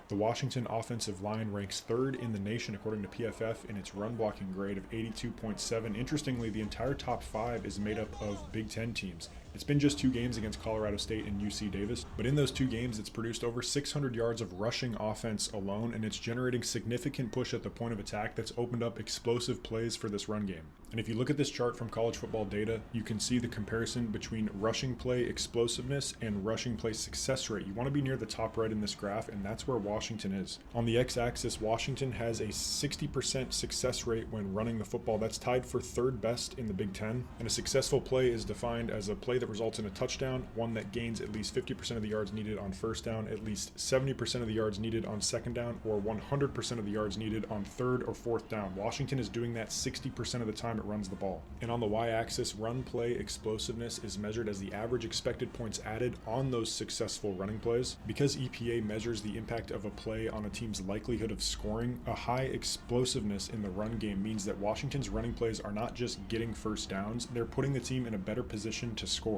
The Washington offensive line ranks third in the nation according to PFF in its run blocking grade of 82.7. Interestingly, the entire top five is made up of Big Ten teams. It's been just 2 games against Colorado State and UC Davis, but in those 2 games, it's produced over 600 yards of rushing offense alone, and it's generating significant push at the point of attack that's opened up explosive plays for this run game. And if you look at this chart from College Football Data, you can see the comparison between rushing play explosiveness and rushing play success rate. You want to be near the top right in this graph, and that's where Washington is. On the x-axis, Washington has a 60% success rate when running the football. That's tied for 3rd best in the Big Ten, and a successful play is defined as a play that results in a touchdown, one that gains at least 50% of the yards needed on first down, at least 70% of the yards needed on second down, or 100% of the yards needed on 3rd or 4th down. Washington is doing that 60% of the time it runs the ball. And on the y-axis, run play explosiveness is measured as the average expected points added on those successful running plays. Because EPA measures the impact of a play on a team's likelihood of scoring, a high explosiveness in the run game means that Washington's running plays are not just getting first downs, they're putting the team in a better position to score.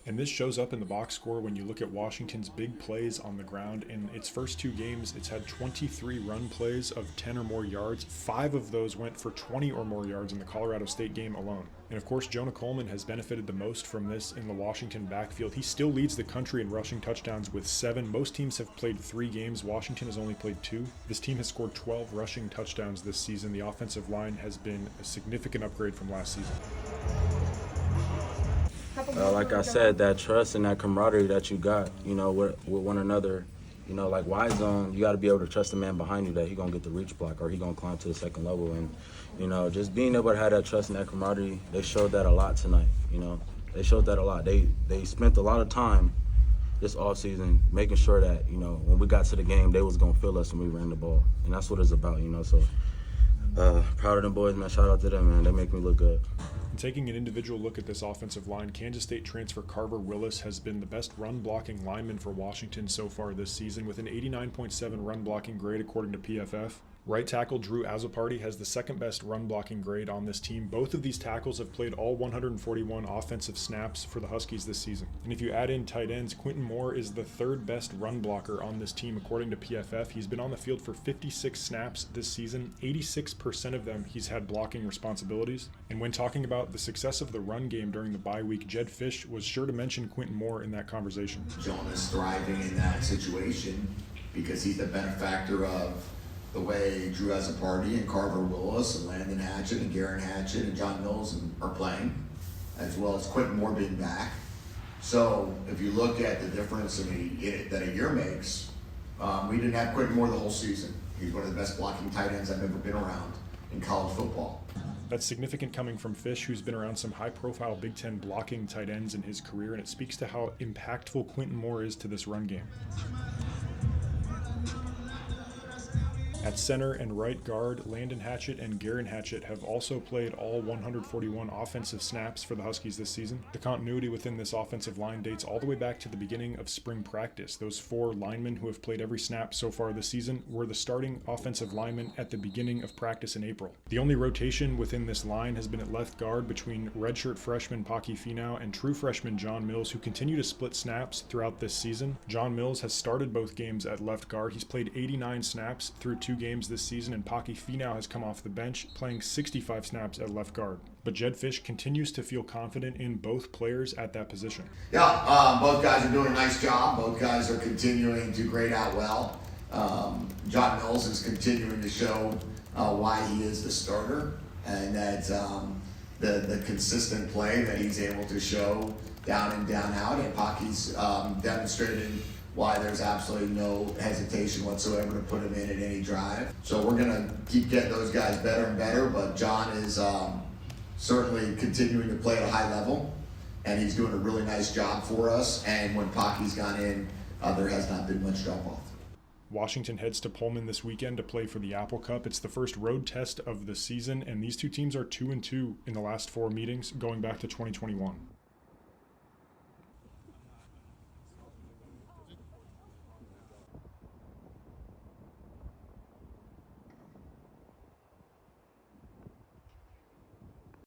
And this shows up in the box score when you look at Washington's big plays on the ground. In its first 2 games, it's had 23 run plays of 10 or more yards. 5 of those went for 20 or more yards in the Colorado State game alone. And of course, Jonah Coleman has benefited the most from this in the Washington backfield. He still leads the country in rushing touchdowns with 7. Most teams have played 3 games. Washington has only played 2. This team has scored 12 rushing touchdowns this season. The offensive line has been a significant upgrade from last season. Like I said, that trust and that camaraderie that you got, with one another, like Y zone, you got to be able to trust the man behind you that he gonna get the reach block or he gonna climb to the second level, and just being able to have that trust and that camaraderie, they showed that a lot tonight. They showed that a lot. They spent a lot of time this offseason making sure that when we got to the game, they was gonna feel us when we ran the ball, and that's what it's about. So proud of them boys, man. Shout out to them, man. They make me look good. And taking an individual look at this offensive line, Kansas State transfer Carver Willis has been the best run-blocking lineman for Washington so far this season with an 89.7 run-blocking grade according to PFF. Right tackle Drew Azopardi has the 2nd best run-blocking grade on this team. Both of these tackles have played all 141 offensive snaps for the Huskies this season. And if you add in tight ends, Quentin Moore is the 3rd best run blocker on this team according to PFF. He's been on the field for 56 snaps this season. 86% of them he's had blocking responsibilities. And when talking about the success of the run game during the bye week, Jedd Fisch was sure to mention Quentin Moore in that conversation. Jonah's thriving in that situation because he's the benefactor of the way Drew Azopardi and Carver Willis and Landon Hatchett and Garen Hatchett and John Mills are playing, as well as Quentin Moore being back. So if you look at the difference that a year makes, we didn't have Quentin Moore the whole season. He's one of the best blocking tight ends I've ever been around in college football. That's significant coming from Fisch, who's been around some high-profile Big Ten blocking tight ends in his career, and it speaks to how impactful Quentin Moore is to this run game. At center and right guard, Landon Hatchett and Garen Hatchett have also played all 141 offensive snaps for the Huskies this season. The continuity within this offensive line dates all the way back to the beginning of spring practice. Those 4 linemen who have played every snap so far this season were the starting offensive linemen at the beginning of practice in April. The only rotation within this line has been at left guard between redshirt freshman Paki Finau and true freshman John Mills, who continue to split snaps throughout this season. John Mills has started both games at left guard. He's played 89 snaps through 2 games this season, and Paki Finau has come off the bench, playing 65 snaps at left guard. But Jedd Fisch continues to feel confident in both players at that position. Yeah, both guys are doing a nice job. Both guys are continuing to grade out well. John Mills is continuing to show why he is the starter, and that the consistent play that he's able to show down in, down out, and Paki's demonstrated why there's absolutely no hesitation whatsoever to put him in at any drive. So we're gonna keep getting those guys better and better, but John is certainly continuing to play at a high level, and he's doing a really nice job for us. And when Paki's gone in, there has not been much drop off. Washington heads to Pullman this weekend to play for the Apple Cup. It's the first road test of the season, and these 2 teams are 2-2 in the last 4 meetings going back to 2021.